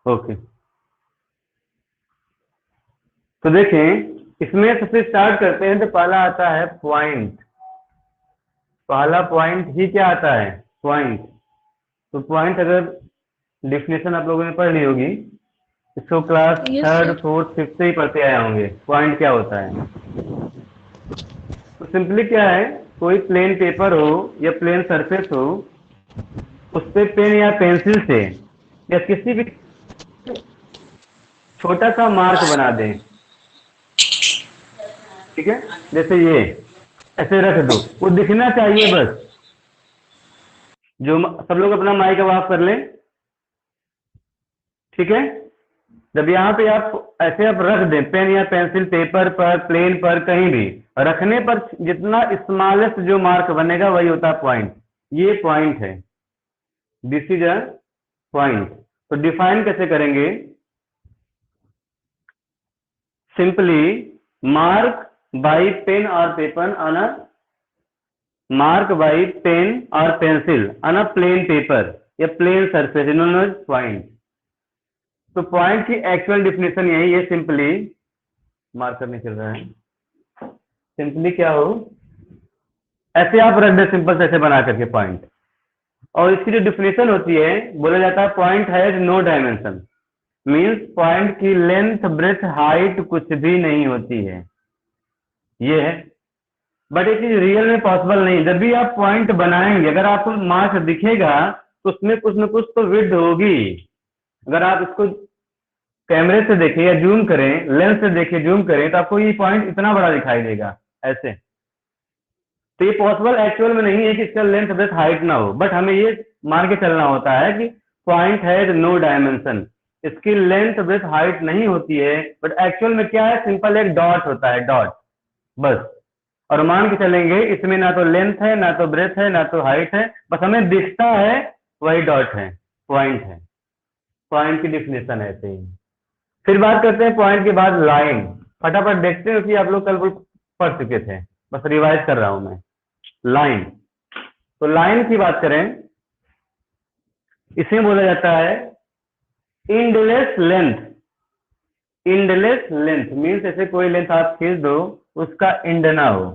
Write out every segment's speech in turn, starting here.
Okay, तो देखें इसमें सबसे स्टार्ट करते हैं तो पहला आता है पॉइंट। पहला पॉइंट ही क्या आता है? पॉइंट। तो पॉइंट अगर डिफिनेशन आप लोगों ने पढ़ ली होगी, इसको class yes third sir. Fourth fifth से ही पढ़ते आए होंगे पॉइंट क्या होता है। तो सिंपली क्या है, कोई प्लेन पेपर हो या प्लेन सरफेस हो, उस पे पेन या पेंसिल से या किसी भी छोटा सा मार्क बना दें। ठीक है, जैसे ये ऐसे रख दो, वो दिखना चाहिए बस। जो सब लोग अपना माइक ऑफ कर लें। ठीक है, जब यहाँ पे आप ऐसे आप रख दें पेन या पेंसिल पेपर पर, प्लेन पर, कहीं भी रखने पर जितना स्मॉलेस्ट जो मार्क बनेगा वही होता है पॉइंट। ये पॉइंट है, दिस इज अ पॉइंट। तो डिफाइन कैसे करेंगे? सिंपली मार्क बाई पेन और paper on a mark by pen और pencil on a plane paper या plane surface known as point. तो पॉइंट की एक्चुअल डिफिनेशन यही है, सिंपली मार्कर नहीं चल रहा है, सिंपली क्या हो, ऐसे आप रख दे सिंपल से ऐसे बना करके पॉइंट। और इसकी जो डिफिनेशन होती है, बोला जाता है point has no dimension. Means point की लेंथ ब्रेथ हाइट कुछ भी नहीं होती है, ये है। बट ये चीज रियल में पॉसिबल नहीं। जब भी आप पॉइंट बनाएंगे, अगर आपको मार्क दिखेगा तो उसमें कुछ न कुछ तो विड्थ होगी। अगर आप इसको कैमरे से देखें या जूम करें, लेंस से देखें जूम करें, तो आपको ये पॉइंट इतना बड़ा दिखाई देगा ऐसे। तो ये पॉसिबल एक्चुअल में नहीं है कि इसका लेंथ ब्रेथ हाइट ना हो, बट हमें ये मान के चलना होता है कि पॉइंट हैज नो डायमेंशन, इसकी लेंथ ब्रेथ हाइट नहीं होती है। बट एक्चुअल में क्या है, सिंपल एक डॉट होता है, डॉट बस। और मान के चलेंगे इसमें ना तो लेंथ है, ना तो ब्रेथ है, ना तो हाइट है, बस हमें दिखता है वही डॉट है, पॉइंट है। पॉइंट की डिफिनेशन है ऐसे ही। फिर बात करते हैं पॉइंट के बाद लाइन। फटाफट देखते हो कि आप लोग कल पढ़ चुके थे, बस रिवाइज कर रहा हूं मैं। लाइन, तो लाइन की बात करें, इसे बोला जाता है endless length. Endless length means ऐसे कोई लेंथ आप खींच दो, उसका इंड ना हो।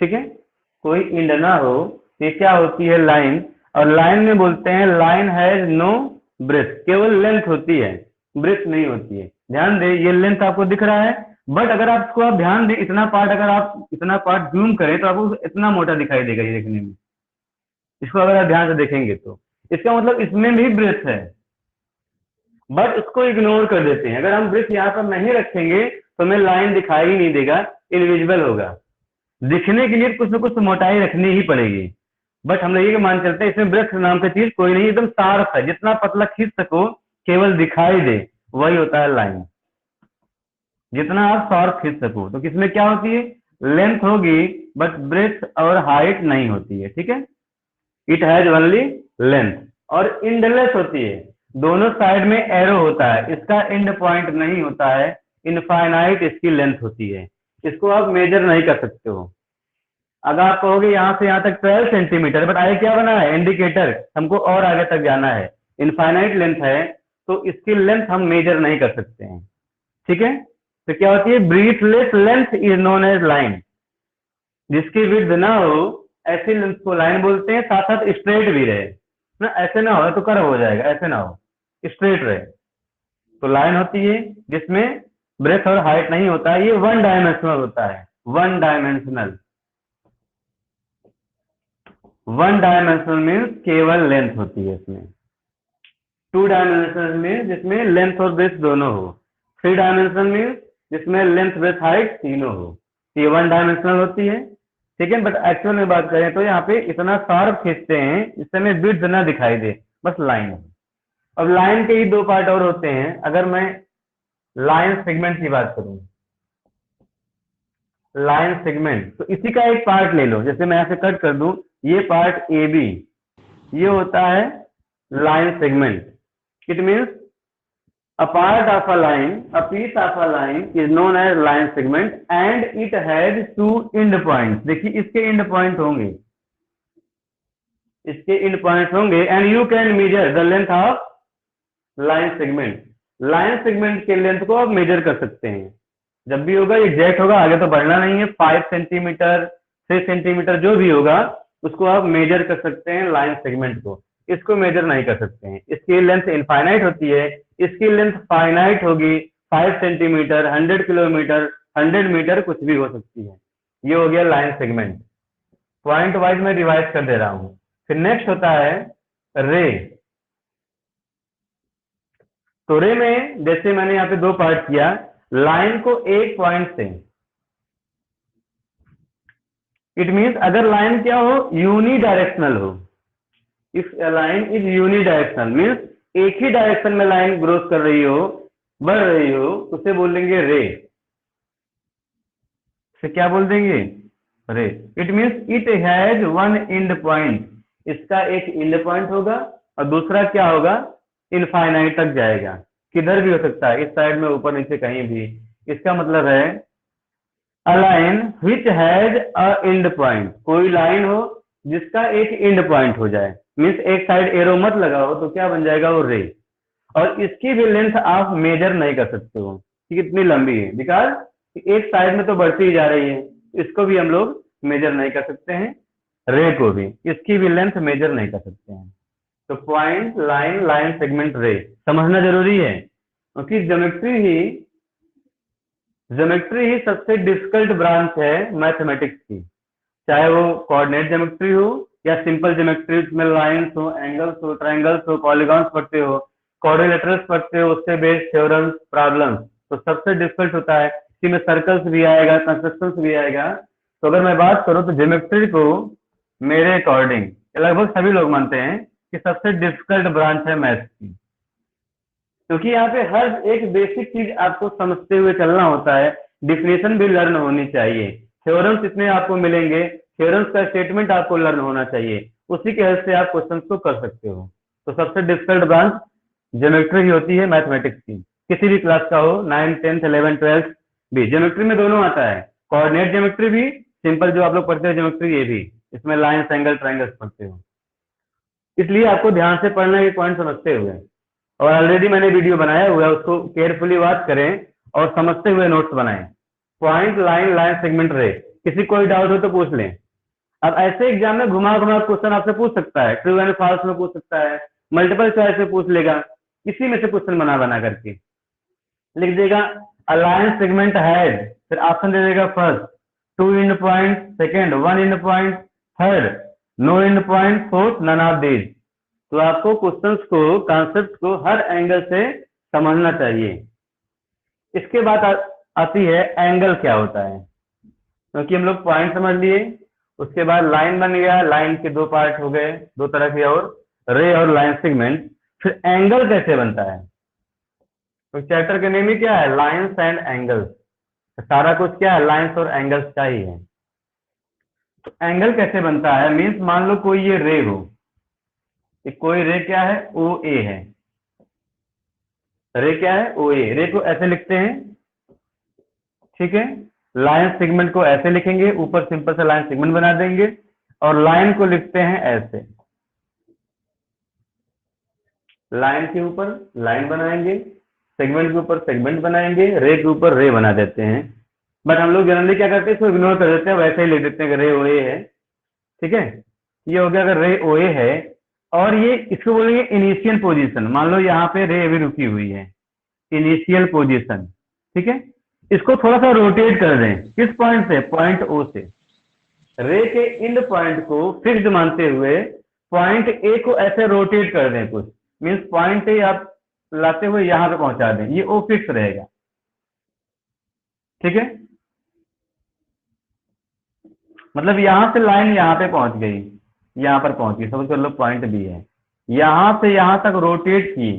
ठीक है, कोई इंड ना हो, ये क्या होती है? लाइन। और लाइन में बोलते हैं लाइन हैज नो ब्रेथ, केवल लेंथ होती है, ब्रेथ नहीं होती है। ध्यान दे, ये लेंथ आपको दिख रहा है, बट अगर आपको आप ध्यान दें, इतना पार्ट अगर आप इतना पार्ट जूम करें तो आपको इतना मोटा दिखाई देगा ये देखने में। इसको अगर आप ध्यान से देखेंगे तो इसका मतलब इसमें भी ब्रेथ है, बट उसको इग्नोर कर देते हैं। अगर हम ब्रेथ यहाँ पर नहीं रखेंगे तो हमें लाइन दिखाई ही नहीं देगा, इनविजिबल होगा। दिखने के लिए कुछ न कुछ मोटाई रखनी ही पड़ेगी। बट हम लोग ये मान चलते हैं इसमें ब्रेथ नाम का चीज कोई नहीं, एकदम शार्प है, जितना पतला खींच सको केवल दिखाई दे वही होता है लाइन। जितना आप शार्प खींच सको, तो किसमें क्या होती है? लेंथ होगी, बट ब्रेथ और हाइट नहीं होती है। ठीक है, इट हैज ओनली लेंथ। और इंडलेस होती है, दोनों साइड में एरो होता है, इसका एंड पॉइंट नहीं होता है, इनफाइनाइट इसकी लेंथ होती है, इसको आप मेजर नहीं कर सकते हो। अगर आप कहोगे यहाँ से यहाँ तक 12 सेंटीमीटर, बट आगे क्या बना है? इंडिकेटर, हमको और आगे तक जाना है, इनफाइनाइट लेंथ है, तो इसकी लेंथ हम मेजर नहीं कर सकते हैं। ठीक है, तो क्या होती है? Breathless length is known as line. जिसकी विड्थ ना हो ऐसी लेंथ को लाइन बोलते हैं, साथ साथ स्ट्रेट भी रहे ना, ऐसे ना हो तो कर्व हो जाएगा, ऐसे ना हो, स्ट्रेट रहे तो लाइन होती है। जिसमें ब्रेथ और हाइट नहीं होता है, ये वन डायमेंशनल होता है। One dimensional, one dimensional means केवल लेंथ होती है इसमें। टू डायमेंशनल मीन्स जिसमें लेंथ और ब्रेथ दोनों हो। थ्री डायमेंशनल मीन्स जिसमें लेंथ ब्रेथ हाइट तीनों हो। ये वन डायमेंशनल होती है। ठीक है, बट एक्चुअल में बात करें तो यहाँ पे इतना शार्प खींचते हैं जिससे हमें ब्रेथ ना दिखाई दे, बस लाइन। अब लाइन के ही दो पार्ट और होते हैं। अगर मैं लाइन सेगमेंट की बात करूं, लाइन सेगमेंट, तो इसी का एक पार्ट ले लो, जैसे मैं यहाँ से कट कर दूं, ये पार्ट ए बी, ये होता है line segment. It means a part of a line, a piece of a line is known as line segment and it has two end points. देखिए इसके end point होंगे, इसके इन पॉइंट्स होंगे and you can measure the length of line segment. Line segment के length को आप major कर सकते हैं। जब भी होगा एग्जैक्ट होगा, आगे तो बढ़ना नहीं है, 5 सेंटीमीटर 6 सेंटीमीटर जो भी होगा उसको आप मेजर कर सकते हैं लाइन सेगमेंट को। इसको मेजर नहीं कर सकते हैं, इसकी लेंथ इनफाइनाइट होती है, इसकी लेंथ फाइनाइट होगी। 5 सेंटीमीटर 100 किलोमीटर 100 मीटर कुछ भी हो सकती है। ये हो गया लाइन सेगमेंट। पॉइंट वाइज में रिवाइज कर दे रहा हूं। फिर नेक्स्ट होता है रे। तो रे में जैसे मैंने यहाँ पे दो पार्ट किया, लाइन को एक पॉइंट से, इट मीन्स अगर लाइन क्या हो, यूनी डायरेक्शनल हो। If a line is unidirectional means एक ही डायरेक्शन में लाइन ग्रोथ कर रही हो, बढ़ रही हो, तो उसे बोल देंगे रे। से क्या बोल देंगे, रे। It means it has one and point, इसका एक एंड पॉइंट होगा और दूसरा क्या होगा, इनफाइनाइट तक जाएगा। किधर भी हो सकता है, इस साइड में, ऊपर नीचे, कहीं भी। इसका मतलब है a line which has a and point, कोई लाइन हो जिसका एक एंड पॉइंट हो जाए, मीन्स एक साइड एरो मत लगाओ तो क्या बन जाएगा, वो रे। और इसकी भी लेंथ आप मेजर नहीं कर सकते हो कि कितनी लंबी है, बिकॉज एक साइड में तो बढ़ती ही जा रही है, इसको भी हम लोग मेजर नहीं कर सकते हैं। रे को भी, इसकी भी लेंथ मेजर नहीं कर सकते हैं। तो पॉइंट, लाइन, लाइन सेगमेंट, रे समझना जरूरी है, क्योंकि ज्योमेट्री ही सबसे डिफिकल्ट ब्रांच है मैथमेटिक्स की। चाहे वो कोऑर्डिनेट ज्योमेट्री हो या सिंपल ज्योमेट्री में लाइंस हो, एंगल्स हो, ट्रायंगल्स हो, पॉलीगॉन्स पढ़ते हो, क्वाड्रिलेटरल्स पढ़ते हो, उससे बेस्ड थ्योरम्स, प्रॉब्लम्स, तो सबसे डिफिकल्ट होता है। इसी में सर्कल्स भी आएगा, कंस्ट्रक्शंस भी आएगा। तो अगर मैं बात करूं तो ज्योमेट्री को मेरे अकॉर्डिंग लगभग सभी लोग मानते हैं कि सबसे डिफिकल्ट ब्रांच है मैथ्स की, क्योंकि यहाँ पे हर एक बेसिक चीज आपको समझते हुए चलना होता है। डिफिनेशन भी लर्न होनी चाहिए, थ्योरम्स इतने आपको मिलेंगे, थ्योरम्स का स्टेटमेंट आपको लर्न होना चाहिए, उसी के हेल्प से आप क्वेश्चन को कर सकते हो। तो सबसे डिफिकल्ट ब्रांच ज्योमेट्री ही होती है मैथमेटिक्स की, किसी भी क्लास का हो, 9th 10th 11th 12th भी। ज्योमेट्री में दोनों आता है, कोऑर्डिनेट ज्योमेट्री भी, सिंपल जो आप लोग पढ़ते हो ज्योमेट्री, ये भी, इसमें लाइन्स, एंगल, ट्रायंगल्स पढ़ते हो। इसलिए आपको ध्यान से पढ़ना, ये पॉइंट समझते हुए, और ऑलरेडी मैंने वीडियो बनाया हुआ है, उसको केयरफुली वॉच करें और समझते हुए नोट्स बनाएं। पॉइंट, लाइन, लाइन सेगमेंट, रे। किसी कोई डाउट हो तो पूछ लें। अब ऐसे एग्जाम में घुमा घुमा क्वेश्चन आपसे पूछ सकता है, ट्रू एंड फॉल्स में पूछ सकता है, मल्टीपल चॉइस में पूछ लेगा, इसी में से क्वेश्चन बना बना करके लिख देगा अ लाइन सेगमेंट हैज, फिर ऑप्शन दे देगा first 2 end point, second 1 end point, third no end point, fourth none of these. तो आपको क्वेश्चंस को, कॉन्सेप्ट को हर एंगल से समझना चाहिए। इसके बाद आती है एंगल क्या होता है, क्योंकि हम लोग पॉइंट समझ लिए, उसके बाद लाइन बन गया, लाइन के दो पार्ट हो गए, दो तरह के, और रे और लाइन सेगमेंट। फिर एंगल कैसे बनता है, तो चैप्टर के नेम ही क्या है, लाइन्स एंड एंगल्स। सारा कुछ क्या है, लाइन्स और एंगल्स का ही है। तो एंगल कैसे बनता है, मीन्स मान लो कोई ये रे हो, कोई रे क्या है, ओ ए है, रे क्या है, ओ ए। रे को ऐसे लिखते हैं, ठीक है। लाइन सेगमेंट को ऐसे लिखेंगे, ऊपर सिंपल से लाइन सेगमेंट बना देंगे, और लाइन को लिखते हैं ऐसे, लाइन के ऊपर लाइन बनाएंगे, सेगमेंट के ऊपर सेगमेंट बनाएंगे, रे के ऊपर रे बना देते हैं। बट हम लोग जनरली क्या करते हैं, इसको इग्नोर कर देते हैं, वैसे ही लिख देते हैं कि रे ओ ए है, ठीक है। ये हो गया अगर रे ओ ए है, और ये इसको बोलेंगे इनिशियल पोजीशन। मान लो यहाँ पे रे अभी रुकी हुई है, इनिशियल पोजीशन, ठीक है। इसको थोड़ा सा रोटेट कर दें, किस पॉइंट से, पॉइंट ओ से। रे के एंड पॉइंट को फिक्स्ड मानते हुए पॉइंट ए को ऐसे रोटेट कर दें कुछ, मीन्स पॉइंट ए आप लाते हुए यहां पे पहुंचा दें, ये ओ फिक्स रहेगा, ठीक है। मतलब यहां से लाइन यहां पे पहुंच गई, यहां पर पहुंच गई, समझ कर लो पॉइंट बी है, यहां से यहां तक रोटेट की।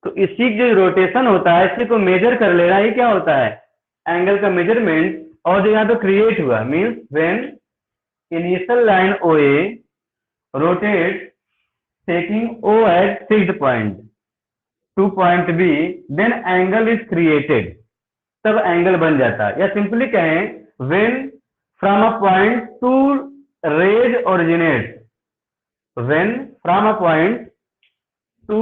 तो इसी जो रोटेशन होता है, इसी को मेजर कर लेना, ये क्या होता है, एंगल का मेजरमेंट। और जो यहाँ पे क्रिएट हुआ, means when initial line O A rotate taking O at fixed point to point B, then angle is created, तब एंगल बन जाता है। या सिंपली कहें, when from a point two rays originate, when from a point two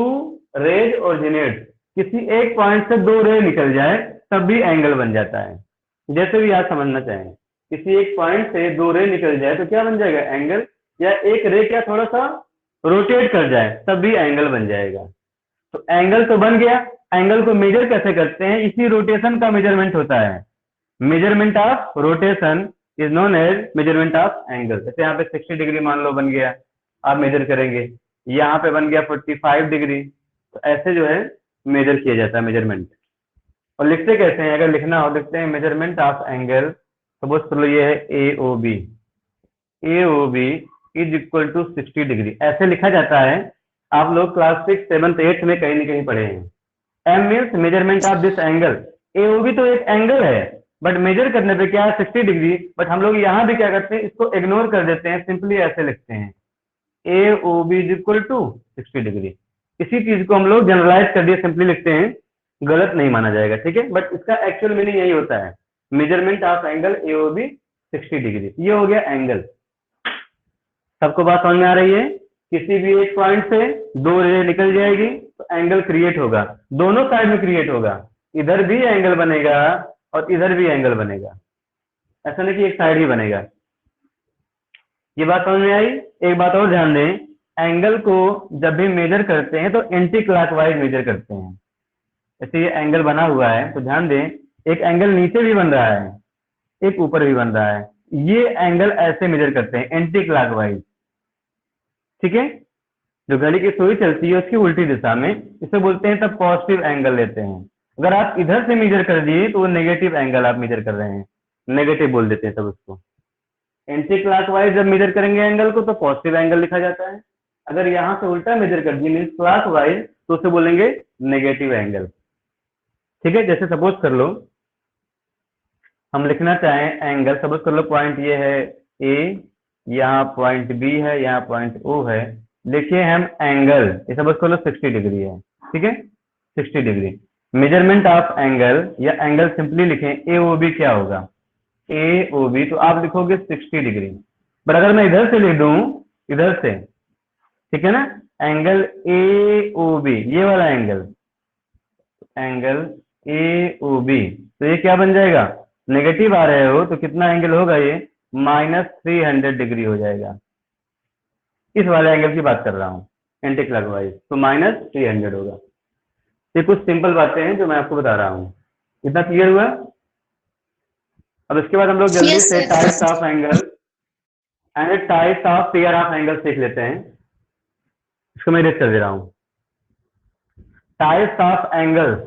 rays originate, किसी एक point से दो रे निकल जाए तब भी एंगल बन जाता है। जैसे भी आप समझना चाहें, किसी एक पॉइंट से दो रे निकल जाए तो क्या बन जाएगा? एंगल। या एक रे क्या थोड़ा सा रोटेट कर जाए तब भी एंगल बन जाएगा। तो एंगल तो बन गया। एंगल को मेजर कैसे करते हैं? इसी रोटेशन का मेजरमेंट होता है। Measurement of rotation is known as measurement of angle. जैसे यहाँ पे 60 डिग्री मान लो बन गया, आप मेजर करेंगे। यहाँ पे बन गया 45 डिग्री। तो ऐसे जो है मेजर किया जाता है, मेजरमेंट। और लिखते कैसे हैं? अगर लिखना हो लिखते हैं मेजरमेंट ऑफ एंगल। सपोज कर लो ये है A O B, A O B is equal to 60 degree, ऐसे लिखा जाता है। आप लोग क्लास 6, 7, 8 में कहीं ना कहीं पढ़े हैं। M means measurement of this angle. A O B तो एक एंगल है, बट मेजर करने पे क्या है? 60 डिग्री। बट हम लोग यहाँ भी क्या करते हैं? इसको इग्नोर कर देते हैं, सिंपली ऐसे लिखते हैं A O B is equal to 60 degree. इसी चीज को हम लोग जनरलाइज कर दिए, सिंपली लिखते हैं, गलत नहीं माना जाएगा, ठीक है। बट इसका एक्चुअल मीनिंग यही होता है, measurement of angle A O B 60 degree. ये हो गया एंगल। सबको बात समझ में आ रही है? किसी भी एक पॉइंट से दो रे निकल जाएगी तो एंगल क्रिएट होगा, दोनों साइड में क्रिएट होगा। इधर भी एंगल बनेगा और इधर भी एंगल बनेगा, ऐसा नहीं कि एक साइड ही बनेगा। ये बात समझ में आई? एक बात और ध्यान दें, एंगल को जब भी मेजर करते हैं तो एंटी क्लॉकवाइज मेजर करते हैं। जैसे ये एंगल बना हुआ है तो ध्यान दें, एक एंगल नीचे भी बन रहा है, एक ऊपर भी बन रहा है। ये एंगल ऐसे मेजर करते हैं, एंटी क्लॉकवाइज, ठीक है। जो घड़ी की सुई चलती है उसकी उल्टी दिशा में, इसे बोलते हैं तब पॉजिटिव एंगल लेते हैं। अगर आप इधर से मेजर कर दिए तो वो नेगेटिव एंगल आप मेजर कर रहे हैं, नेगेटिव बोल देते हैं तब उसको। एंटी क्लॉकवाइज जब मेजर करेंगे एंगल को तो पॉजिटिव एंगल लिखा जाता है। अगर यहाँ से उल्टा मेजर कर दिए मीन्स क्लॉकवाइज तो उसे बोलेंगे नेगेटिव एंगल, ठीक है। जैसे सपोज कर लो हम लिखना चाहें एंगल, सपोज कर लो पॉइंट ये है ए, यहाँ पॉइंट बी है, यहाँ पॉइंट ओ है। देखिए हम एंगल, ये सपोज कर लो 60 डिग्री है, ठीक है, 60 डिग्री। मेजरमेंट ऑफ एंगल या एंगल सिंपली लिखें ए ओ बी, क्या होगा? ए ओ बी, तो आप लिखोगे 60 डिग्री। बट अगर मैं इधर से लिख दूं, इधर से, ठीक है ना, एंगल ए ओ बी, ये वाला angle, angle A O B, तो ये क्या बन जाएगा? नेगेटिव आ रहे हो तो कितना एंगल होगा? ये -300 डिग्री हो जाएगा। इस वाले एंगल की बात कर रहा हूँ, एंटी क्लॉकवाइज, तो -300 होगा। ये कुछ सिंपल बातें हैं जो मैं आपको बता रहा हूँ। इतना क्लियर हुआ? अब इसके बाद हम लोग जल्दी से types of angle and types of pair of angle सीख लेते हैं। इसको मैं लिस्ट कर दे रहा हूँ। टाइप्स ऑफ एंगल्स,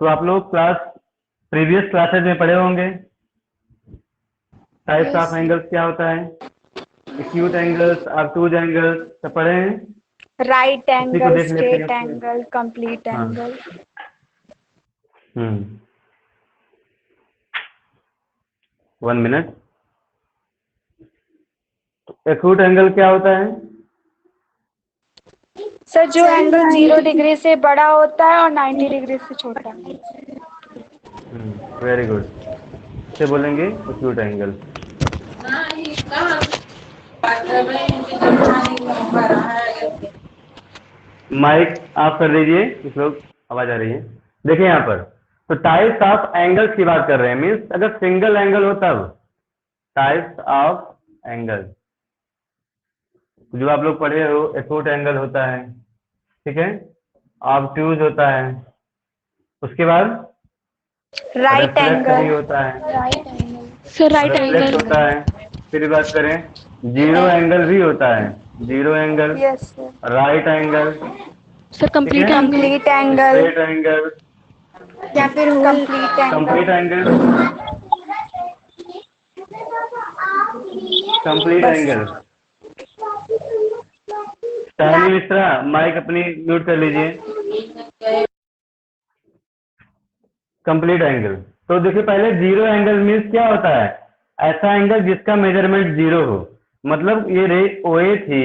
तो आप लोग प्रीवियस क्लासेज में पढ़े होंगे। टाइप्स ऑफ एंगल्स क्या होता है? एक्यूट एंगल्स, ऑब्टूज एंगल्स, सब पढ़े हैं। राइट एंगल, देख लेते स्ट्रेट हैं। एंगल, कंप्लीट हाँ। Angle. One minute. Acute angle क्या होता है? सर जो एंगल 0 डिग्री से बड़ा होता है और 90 डिग्री से छोटा। वेरी गुड, इसे बोलेंगे एक्यूट एंगल। माइक ऑफ कर दीजिए, कुछ लोग आवाज आ रही है। देखिए यहाँ पर तो टाइप्स ऑफ एंगल्स की बात कर रहे हैं, मीन्स अगर सिंगल एंगल हो तब टाइप्स ऑफ एंगल। जो आप लोग पढ़े हो, एक्यूट एंगल होता है, ठीक है, ऑब्ट्यूज होता है, उसके बाद राइट एंगल भी होता है, सर, राइट रिफ्लेक्ट एंगल होता है। फिर बात करें, जीरो एंगल भी होता है, zero angle, yes sir. Right angle, sir complete angle, straight angle, या फिर complete complete angle. Angle, complete angle. Shalini Mishra, mike अपनी म्यूट कर लीजिए। कंप्लीट एंगल, तो देखिए पहले जीरो एंगल मीन्स क्या होता है? ऐसा एंगल जिसका मेजरमेंट 0 हो, मतलब ये रे ओए थी,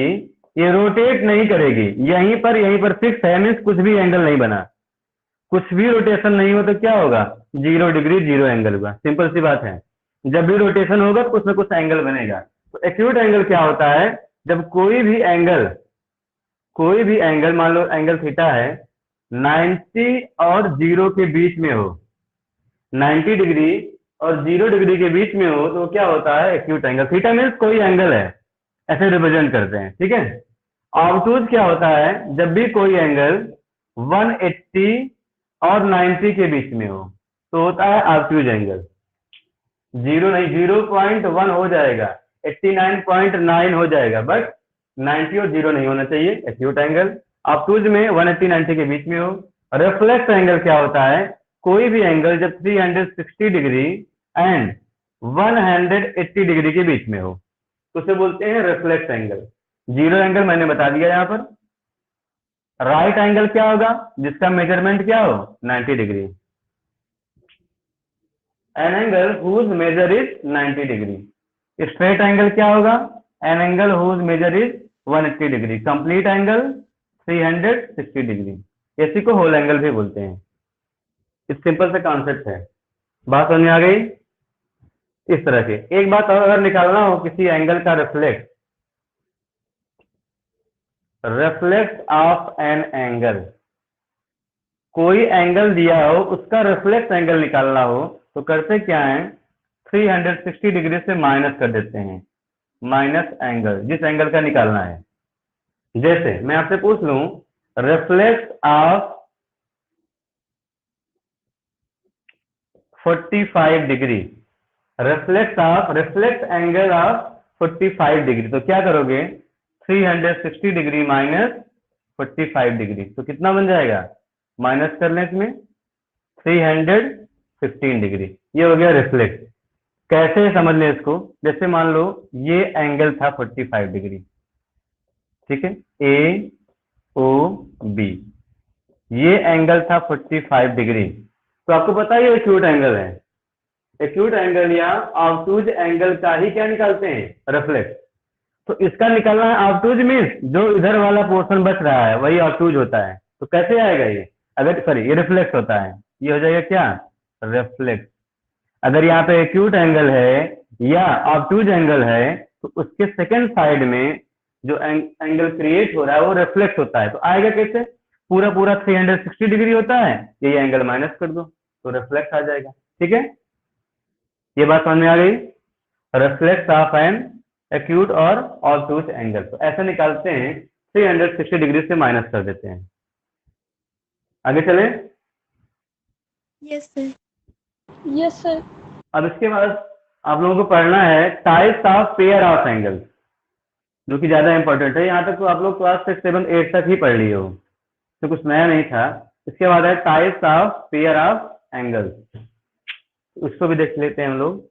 ये रोटेट नहीं करेगी, यहीं पर फिक्स है, मीन्स कुछ भी एंगल नहीं बना, कुछ भी रोटेशन नहीं हो तो क्या होगा? 0 डिग्री 0 एंगल हुआ। सिंपल सी बात है, जब भी रोटेशन होगा तो कुछ ना कुछ एंगल बनेगा। तो एक्यूट एंगल क्या होता है? जब कोई भी एंगल मान लो एंगल थीटा है 90 और 0 के बीच में हो, 90 डिग्री और 0 डिग्री के बीच में हो, तो क्या होता है एक्यूट एंगल। थीटा मीन्स कोई एंगल है, ऐसे रिप्रेजेंट करते हैं, ठीक है। ऑब्टूज क्या होता है, जब भी कोई एंगल 180 और 90 के बीच में हो तो होता है ऑब्टूज एंगल। 0 नहीं, 0.1 हो जाएगा, 89.9 हो जाएगा, बट 90 और 0 नहीं होना चाहिए, एक्यूट एंगल। ऑब्टूज में 180-90 के बीच में हो। रिफ्लेक्स एंगल क्या होता है, कोई भी एंगल जब 360 डिग्री एंड 180 डिग्री के बीच में हो तो उसे बोलते हैं रिफ्लेक्स एंगल। जीरो एंगल मैंने बता दिया यहाँ पर। राइट एंगल क्या होगा, जिसका मेजरमेंट क्या हो 90 degree. An angle whose measure is 90 degree. Straight angle क्या होगा, an angle whose measure is 180 degree. Complete angle 360 degree. इसी को होल एंगल भी बोलते हैं। इस सिंपल सा कॉन्सेप्ट है, बात समझ में आ गई। इस तरह के एक बात और अगर निकालना हो किसी एंगल का रिफ्लेक्स ऑफ एन एंगल, कोई एंगल दिया हो उसका रिफ्लेक्स एंगल निकालना हो तो करते क्या है, 360 डिग्री से माइनस कर देते हैं, माइनस एंगल जिस एंगल का निकालना है। जैसे मैं आपसे पूछ लूं reflex of 45 degree, reflex angle of 45 degree, तो क्या करोगे 360 डिग्री माइनस 45 डिग्री, तो कितना बन जाएगा, माइनस कर लें इसमें 315 डिग्री। ये हो गया रिफ्लेक्स। कैसे समझ लें इसको, जैसे मान लो ये एंगल था 45 डिग्री, ठीक है, ए ओ बी, ये एंगल था 45 डिग्री, तो आपको पता है ये एक्यूट एंगल है। एक्यूट एंगल या ऑब्टूज एंगल का ही क्या निकालते हैं, रिफ्लेक्स। तो इसका निकालना है ऑब्टूज मीन्स जो इधर वाला पोर्शन बच रहा है वही ऑब्टूज होता है। तो कैसे आएगा ये, अगर सॉरी ये रिफ्लेक्स होता है, ये हो जाएगा क्या, रिफ्लेक्स। अगर यहाँ पे एक्यूट एंगल है या ऑब्टूज एंगल है तो उसके सेकंड साइड में जो एंगल क्रिएट हो रहा है वो रिफ्लेक्स होता है। तो आएगा कैसे, पूरा पूरा 360 डिग्री होता है, ये एंगल माइनस कर दो तो रिफ्लेक्स आ जाएगा। ठीक है, ये बात समझ में आ गई। रिफ्लेक्स ऑफ एन एक्यूट और ऑब्टूज एंगल, तो ऐसे निकालते हैं, 360 डिग्री से माइनस कर देते हैं। आगे चले। Yes sir, yes sir. अब इसके बाद आप लोगों को पढ़ना है types of pair of angle, जो कि ज्यादा इंपॉर्टेंट है। यहाँ तक तो आप लोग क्लास 6, 7, 8 तक ही पढ़ लिए हो, तो कुछ नया नहीं था। इसके बाद है types of pair of angle, उसको भी देख लेते हैं हम लोग।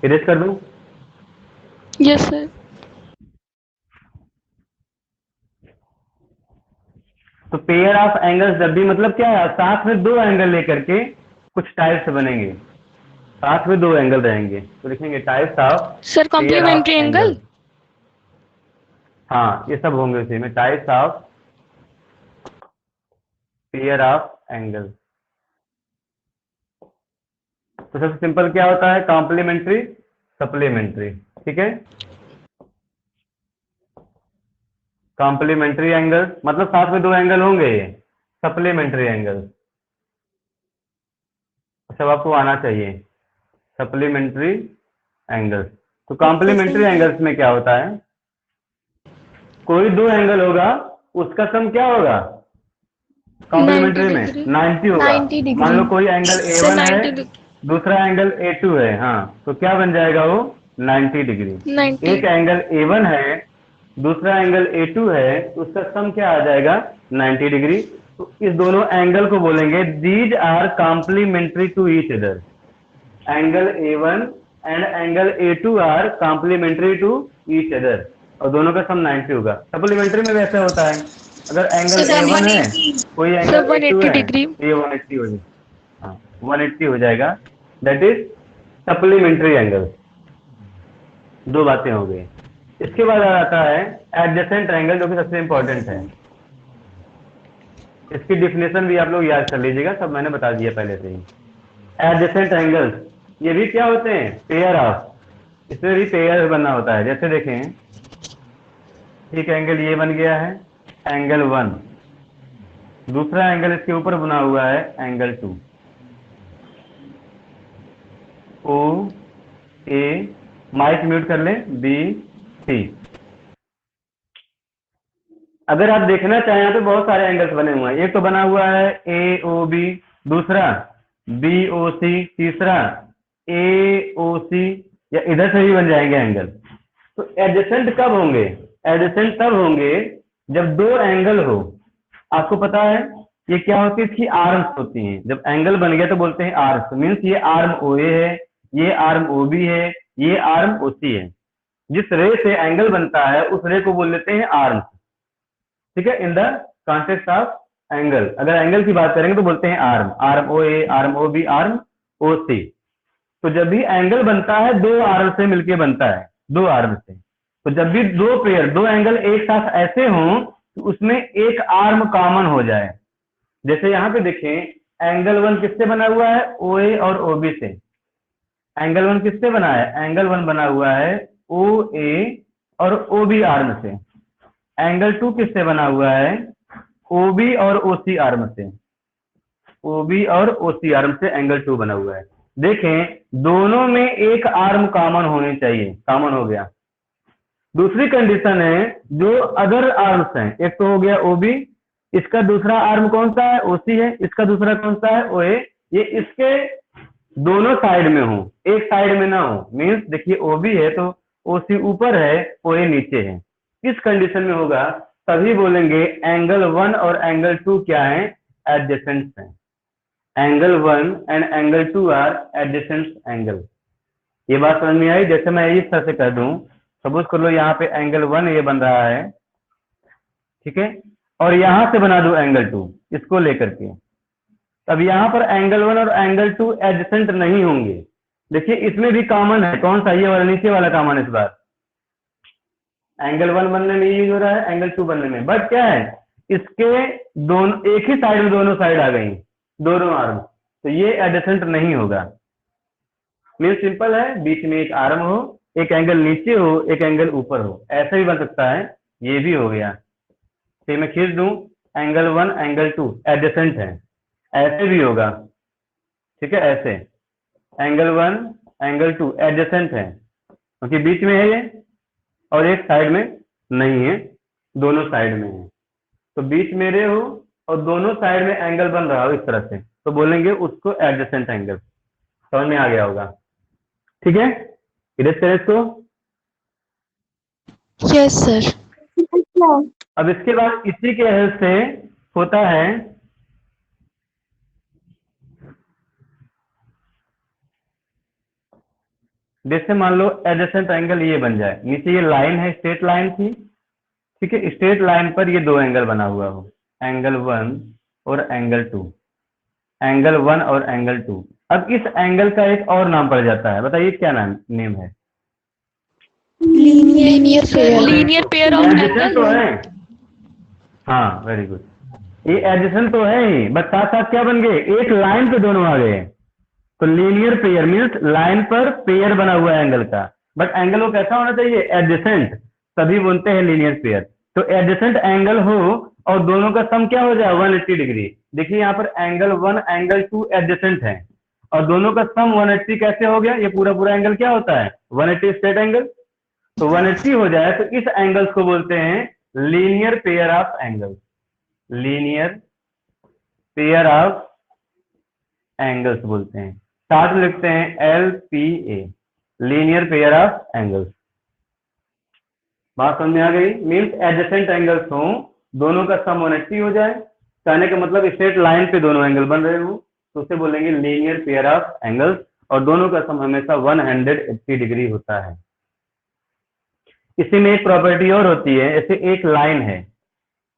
इरेज कर दूं। Yes sir. तो पेयर ऑफ एंगल्स जब भी मतलब क्या है, साथ में दो एंगल लेकर के कुछ टाइप्स बनेंगे, साथ में दो एंगल रहेंगे, तो लिखेंगे types of sir complementary angle. हाँ, ये सब होंगे उसी में, types of pair of angle. तो सबसे सिंपल क्या होता है, कॉम्प्लीमेंट्री, सप्लीमेंट्री। ठीक है, कॉम्प्लीमेंट्री एंगल मतलब साथ में दो एंगल होंगे, ये सप्लीमेंट्री एंगल सब आपको आना चाहिए, सप्लीमेंट्री एंगल्स। तो कॉम्प्लीमेंट्री एंगल्स में क्या होता है, कोई दो एंगल होगा उसका सम क्या होगा, कॉम्प्लीमेंट्री में 90 होगा। मान लो कोई एंगल A1 है, दूसरा एंगल A2 है, हाँ, तो क्या बन जाएगा वो 90 डिग्री। एक एंगल A1 है, दूसरा एंगल A2 है, तो उसका सम क्या आ जाएगा 90 डिग्री। तो इस दोनों एंगल को बोलेंगे these are complementary to each other. Angle A1 and angle A2 are complementary to each other, और दोनों का सम 90 होगा। सप्लीमेंट्री में वैसे होता है, अगर एंगल A1 है, कोई एंगल A2 है, तो ये 180 हो जाएगा, हाँ 180 हो जाएगा, दैट इज सप्लीमेंट्री एंगल। दो बातें हो गई। इसके बाद आ जाता है एडजेसेंट एंगल, जो कि सबसे इंपॉर्टेंट है। इसकी डिफिनेशन भी आप लोग याद कर लीजिएगा, सब मैंने बता दिया पहले से ही। एडजेसेंट एंगल्स ये भी क्या होते हैं, पेयर ऑफ, इसमें भी पेयर बनना होता है। जैसे देखें एक एंगल ये बन गया है एंगल 1, दूसरा एंगल इसके ऊपर बना हुआ है एंगल 2, ओ ए, माइक म्यूट कर ले, बी सी। अगर आप देखना चाहें यहाँ पे बहुत सारे एंगल्स बने हुए हैं, एक तो बना हुआ है ए ओ बी, दूसरा बी ओ सी, तीसरा ए ओ सी, या इधर से भी बन जाएंगे एंगल। तो एडजेसेंट कब होंगे? एडजेसेंट तब होंगे जब दो एंगल हो। आपको पता है ये क्या होती है, इसकी आर्म्स होती हैं। जब एंगल बन गया तो बोलते हैं आर्म्स, मीन्स ये आर्म ओ ए है, ये आर्म ओ बी है, ये आर्म ओ सी है। जिस रे से एंगल बनता है उस रे को बोल लेते हैं आर्म्स, ठीक है, in the context of angle. अगर एंगल की बात करेंगे तो बोलते हैं आर्म, आर्म ओ ए, आर्म ओ बी, आर्म ओ सी। तो जब भी एंगल बनता है दो आर्म से मिलके बनता है, दो आर्म से। तो जब भी दो पेयर, दो एंगल एक साथ ऐसे हों तो उसमें एक आर्म कॉमन हो जाए। जैसे यहाँ पे देखें एंगल 1 किससे बना हुआ है? ओ ए और ओ बी से। एंगल 1 किससे बना है? एंगल 1 बना हुआ है ओ ए और ओ बी आर्म से। एंगल 2 किससे बना हुआ है? ओ बी और ओ सी आर्म से। ओ बी और ओ सी आर्म से एंगल 2 बना हुआ है। देखें दोनों में एक आर्म कॉमन होनी चाहिए, कॉमन हो गया। दूसरी कंडीशन है जो अदर आर्म्स हैं, एक तो हो गया ओ बी, इसका दूसरा आर्म कौन सा है? ओ सी है, इसका दूसरा कौन सा है? ओ ए। ये इसके दोनों साइड में हो, एक साइड में ना हो। मीन्स देखिए ओ बी है तो ओ सी ऊपर है, ओ ए नीचे है। इस कंडीशन में होगा तभी बोलेंगे एंगल 1 और एंगल 2 क्या है? एडजेसेंट हैं। Angle 1 and angle 2 are adjacent angle. ये बात समझ में आई? जैसे मैं इस तरह से कह दूं, सपोज कर लो यहाँ पे एंगल 1 ये बन रहा है, ठीक है, और यहां से बना दो एंगल 2 इसको लेकर के। तब यहाँ पर एंगल 1 और एंगल 2 एडजेसेंट नहीं होंगे। देखिए इसमें भी कॉमन है, कौन सा? ये वाला नीचे वाला कॉमन है। इस बार एंगल 1 बनने में यूज हो रहा है, एंगल 2 बनने में, बट क्या है इसके दोनों एक ही साइड में दोनों साइड आ गई, दोनों आर्म, तो ये एडजेसेंट नहीं होगा। मीन सिंपल है, बीच में एक आर्म हो, एक एंगल नीचे हो, एक एंगल ऊपर हो, ऐसा भी बन सकता है। ये भी हो गया। फिर मैं खींच दूं एंगल 1 एंगल 2 एडजेसेंट है, ऐसे भी होगा, ठीक है, ऐसे एंगल 1 एंगल 2 एडजेसेंट है क्योंकि बीच में है ये और एक साइड में नहीं है, दोनों साइड में है। तो बीच में रे हो और दोनों साइड में एंगल बन रहा हो इस तरह से, तो बोलेंगे उसको एडजेसेंट एंगल। समझ में आ गया होगा? ठीक है, इरेज करें इसको। Yes sir. अब इसके बाद इसी के हेल्प से होता है जैसे मान लो एडजेसेंट एंगल ये बन जाए, नीचे ये लाइन है, स्ट्रेट लाइन थी, ठीक है, स्ट्रेट लाइन पर ये दो एंगल बना हुआ हो, एंगल 1 और एंगल 2, एंगल 1 और एंगल 2। अब इस एंगल का एक और नाम पड़ जाता है, बताइए क्या नेम है? Linear pair. Linear pair of adjacent तो एंगल। है, हाँ वेरी गुड, ये एडजेसेंट तो है ही, बट साथ साथ क्या बन गए? एक लाइन पे दोनों आ गए। तो लीनियर पेयर मीन्स लाइन पर पेयर बना हुआ है एंगल का, बट एंगल वो कैसा होना चाहिए? एडजेसेंट, तभी बोलते हैं लीनियर पेयर। तो एडजेसेंट एंगल हो और दोनों का सम क्या हो जाए? 180 डिग्री। देखिए यहाँ पर एंगल 1 एंगल 2 एडजेसेंट है और दोनों का सम 180 कैसे हो गया? ये पूरा पूरा एंगल क्या होता है? 180 स्ट्रेट एंगल। तो 180 हो जाए तो इस एंगल्स को बोलते हैं linear pair of angles. Linear pair of angles बोलते हैं, साथ में लिखते हैं LPA, linear pair of angles. बात समझ में आ गई? मीन्स एडजेसेंट एंगल्स हो, दोनों का सम 180 हो जाए, कहने का मतलब स्ट्रेट लाइन पे दोनों एंगल बन रहे हो, तो उसे बोलेंगे लीनियर पेयर ऑफ एंगल्स, और दोनों का सम हमेशा 180 डिग्री होता है। इसी में एक प्रॉपर्टी और होती है, जैसे एक लाइन है,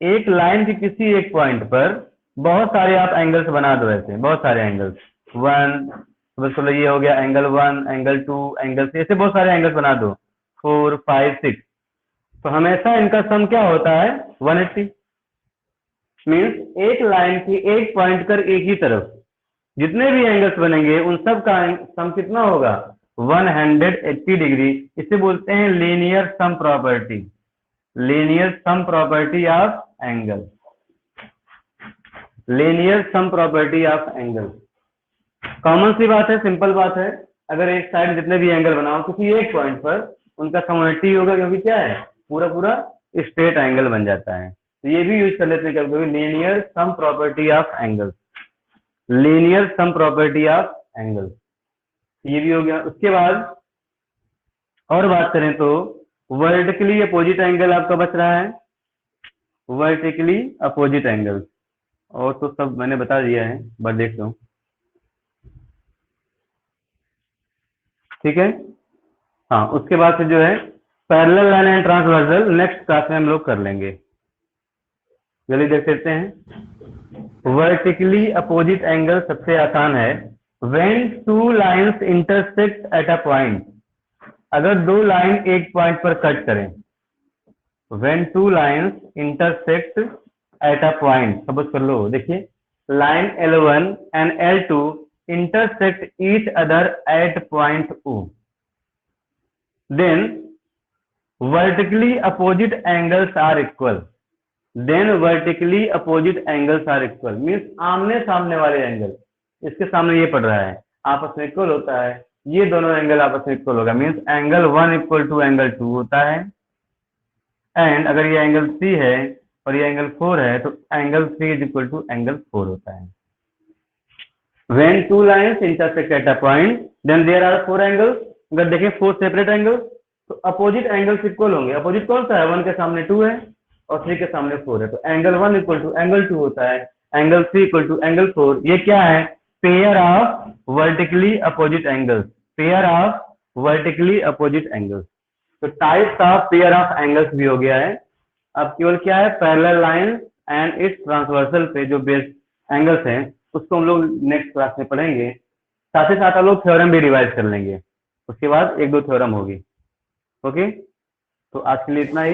एक लाइन के किसी एक पॉइंट पर बहुत सारे आप एंगल्स बना दो, ऐसे बहुत सारे एंगल्स, 1 चलो ये हो गया एंगल 1 एंगल 2 एंगल 3, ऐसे बहुत सारे एंगल्स बना दो, 4 5 6, तो हमेशा इनका सम क्या होता है? 180। मीन्स एक लाइन की एक पॉइंट कर एक ही तरफ जितने भी एंगल्स बनेंगे उन सब का सम कितना होगा? 180 डिग्री। इसे बोलते हैं linear sum property. Linear sum property of angle, linear sum property of angle. Common सी बात है, सिंपल बात है, अगर एक साइड जितने भी एंगल बनाओ किसी एक पॉइंट पर उनका सम होगा, क्योंकि क्या है पूरा पूरा स्ट्रेट एंगल बन जाता है। तो ये भी यूज कर लेते हैं कभी कभी, linear sum property of angle, linear sum property of angle, ये भी हो गया। उसके बाद और बात करें तो वर्टिकली अपोजिट एंगल आपका बच रहा है, वर्टिकली अपोजिट एंगल, और तो सब मैंने बता दिया है, बस देख लो, ठीक है। हाँ, उसके बाद से जो है parallel line and transversal next class में हम लोग कर लेंगे, जल्दी देख सकते हैं। वर्टिकली अपोजिट एंगल सबसे आसान है। When two lines intersect at a point, अगर दो लाइन एक पॉइंट पर कट करें, when two lines intersect at a point, suppose कर लो, देखिए line L1 and L2 intersect each other at point O, then vertically opposite angles are equal, then vertically opposite angles are equal means आमने सामने वाले angle, इसके सामने ये पड़ रहा है, आपस में इक्वल होता है, ये दोनों एंगल आपस में इक्वल होगा, means angle 1 equal to angle 2 होता है, एंड अगर ये एंगल 3 है और ये एंगल 4 है तो angle 3 is equal to angle 4 होता है। When two lines intersect at a point, then there are 4 angles। अगर देखें 4 सेपरेट एंगल्स तो अपोजिट एंगल्स इक्वल होंगे। अपोजिट कौन सा है, 1 के सामने 2 है और 3 के सामने 4 है, तो एंगल 1 इक्वल टू एंगल 2 होता है, एंगल 3 इक्वल टू एंगल 4। ये क्या है, pair of vertically opposite angles, pair of vertically opposite angles. तो types of pair of angles भी हो गया है। अब केवल क्या है, parallel line and its transversal पे जो बेस एंगल्स हैं उसको हम लोग नेक्स्ट क्लास में पढ़ेंगे, साथ ही साथ हम लोग थ्योरम भी रिवाइज कर लेंगे, उसके बाद 1-2 थ्योरम होगी। ओके, तो आज के लिए इतना ही।